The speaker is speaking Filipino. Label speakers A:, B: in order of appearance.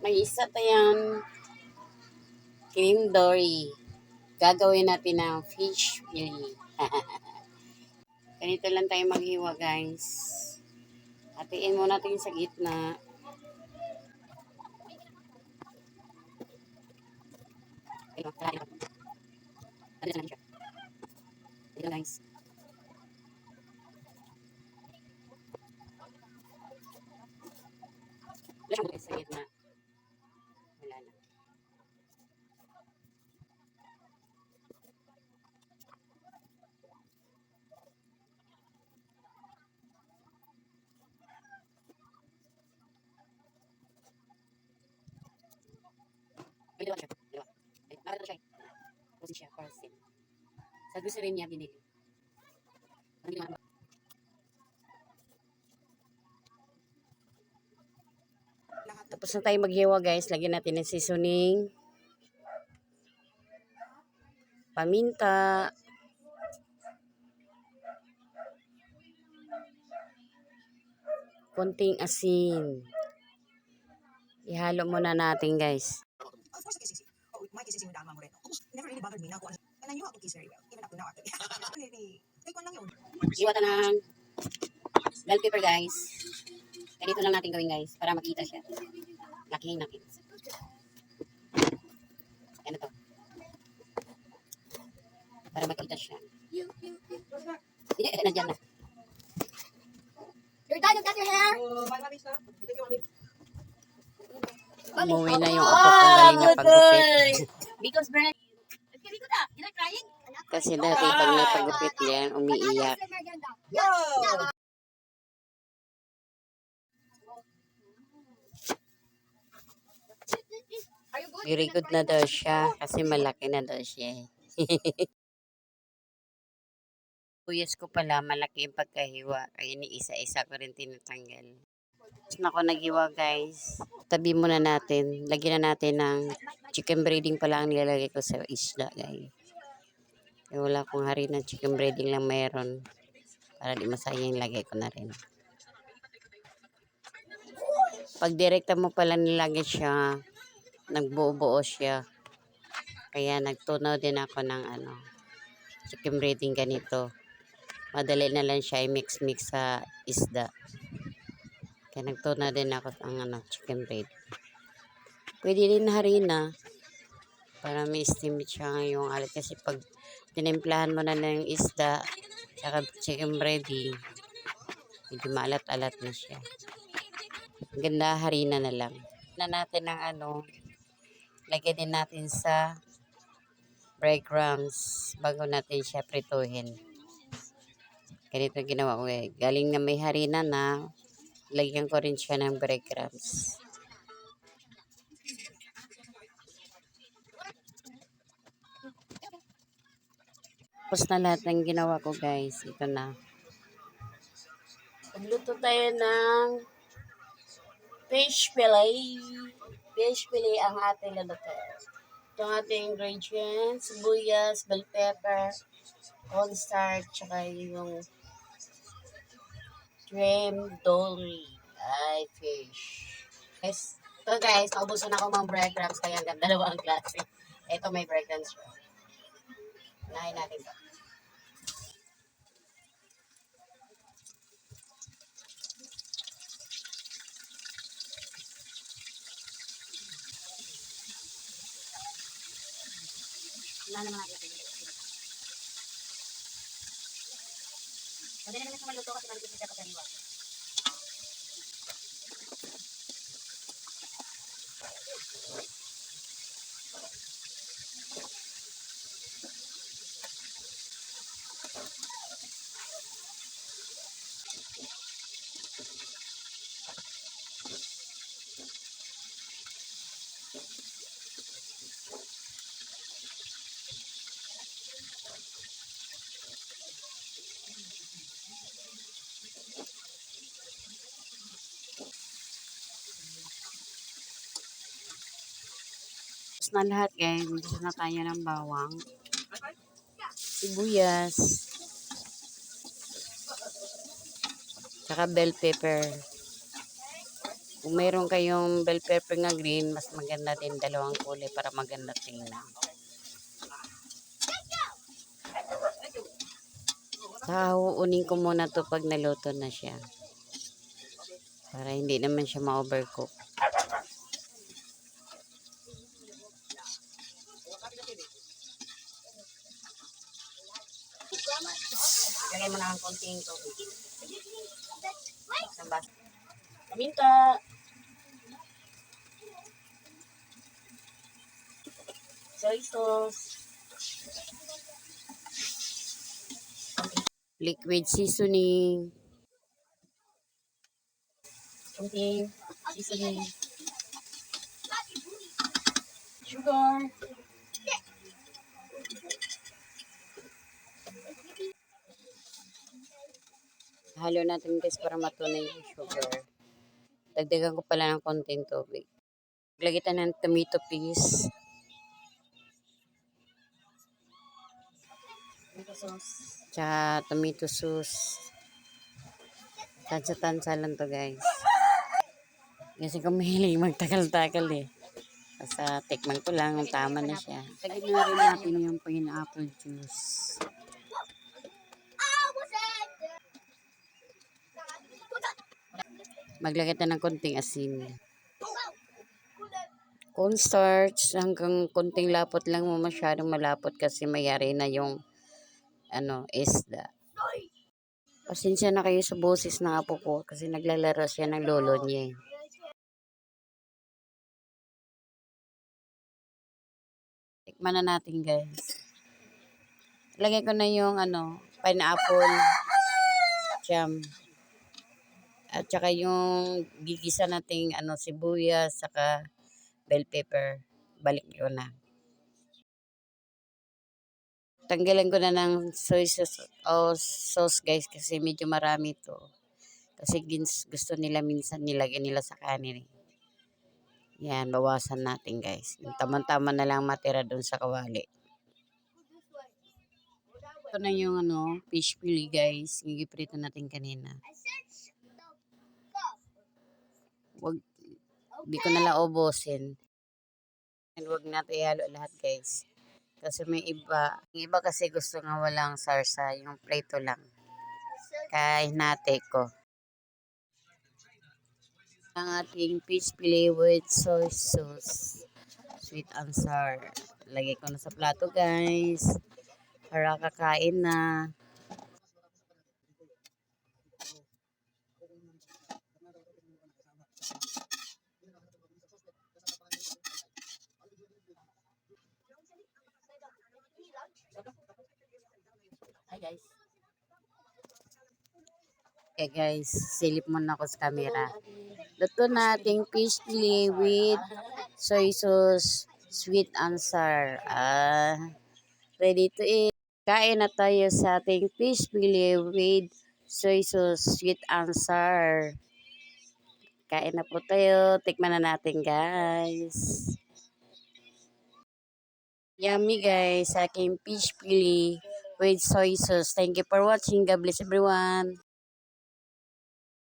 A: May isa tayong cream dory. Gagawin natin ng fish fillet. Ganito lang tayo maghiwa, guys. Hatiin mo natin sa gitna. Ito, kalahin mo. Ano na siya? Ito, guys. Wala siyang sa gitna. Wala na. Dalawa siya. Dalawa. Ay, nakita siya. Kasi siya, parcel. Sa gusto rin niya binili. Ano yung ano? Tapos na tayo maghiwa, guys. Lagyan natin ng seasoning. Paminta. Konting asin. Ihalo muna natin, guys.
B: Of course, kisses. Oh, my kisses yung Dama Moreno. Never really bothered me na kung ano. And I knew how to kiss very well. Even up to now, actually. Take one lang yun.
A: Iwata ng bell pepper, guys. Ganito lang natin gawin, guys. Para makita siya. Lakihin natin. Ano to? Para makita siya. Hindi, nandiyan na.
C: You're done, you got your hair?
A: Umuwi na yung apo kong galing na paggupit.
C: Because Brent, you're not crying?
A: Kasi dati pag napagupit yan, umiiyak.
C: Are you good?
A: Very good na daw siya kasi malaki na daw siya. Kuyas ko pala, malaki yung pagkahiwa. Kaya ni isa-isa ko rin tinatanggal. Na ako naghiwa, guys. Tabi muna natin. Lagyan na natin ng chicken breading pala ang nilalagay ko sa isda, guys. Kaya wala akong harina, chicken breading lang mayroon. Para di masayang lagay ko na rin. Pag direkta mo pala nilagay siya, nagbuo-buo siya. Kaya nagtunaw din ako ng chicken breading ganito. Madali na lang siya i-mix-mix sa isda. Kaya nagtunaw din ako ng chicken bread. Pwede din harina para may estimate siya ngayong alat. Kasi pag tinimplahan mo na ng isda saka chicken breading, medyo maalat-alat na siya. Ganda harina na lang. Na natin ng lagyan din natin sa breadcrumbs bago natin siya prituhin. Ganito ginawa ko eh. Galing na may harina na, lagyan ko rin siya ng breadcrumbs. Tapos na lahat ng ginawa ko, guys. Ito na. Magluto tayo ng fish fillet. Fish fillet ang ating luluto. Ito ang ating ingredients. Sibuyas, bell pepper, cornstarch, tsaka yung cream dory. Ay, fish. Guys, ito guys, naubusan ako mga breadcrumbs kaya hanggang dalawang klase. Ito may breadcrumbs siya. Unahin natin ito. Unahin naman natin ito. Madali naman siya maluto kasi malipit siya pagkaniwa. Tapos na lahat guys, gusto na tayo ng bawang, sibuyas, saka bell pepper. Kung meron kayong bell pepper nga green, mas maganda din dalawang kulay para maganda tingnan. Hahuunin ko muna to pag naluto na siya. Para hindi naman siya ma-overcook.
B: Lagay mo na ang konting tubig. Isang baso. Paminta. Soy sauce.
A: Liquid seasoning.
B: Konting seasoning. Sugar.
A: Halo natin guys para matunay yung sugar. Dagdagan ko pala ng konting tubig. Lagyan tayo ng tomato paste.
B: Tomato sauce.
A: Tsaka tomato sauce. Tansa-tansa lang to guys. Kasi kung mahilig magtakal-takal eh. Basta tikman ko lang kung tama na siya. Lagyan na rin natin yung pineapple juice. Maglagay tayo ng konting asin. Cornstarch hanggang konting lapot lang, mo masyadong malapot kasi mayari na yung isda. Pasensya na kayo sa boses ng apo ko kasi naglalaro siya ng lolo niya. Tikman na natin guys. Lagay ko na yung pineapple jam. At saka yung gigisa nating sibuyas saka bell pepper. Balik ko na. Tanggalan ko na ng soy sauce guys kasi medyo marami to. Kasi gusto nila minsan nilagay nila sa kanin. Yan, bawasan natin guys. Yung tama-tama na lang matira doon sa kawali. Ito na yung fish fillet guys. Gigiprito natin kanina. Di ko nalang ubusin. And wag natin ihalo lahat guys. Kasi may iba kasi gusto nga walang sarsa, yung prito lang. Kaya hinati ko. Ang ating fish fillet with soy sauce. Sweet and sour. Lagay ko na sa plato guys. Para kakain na.
B: Hi guys.
A: Okay guys, silip muna ako sa camera. Luto na ating fish fillet with soy sauce, sweet and sour. Ready to eat. Kain na tayo sa ating fish fillet with soy sauce, sweet and sour. Kain na po tayo. Tikman na natin guys. Yummy guys, sa aking fish fillet with soy sauce. Thank you for watching. God bless everyone.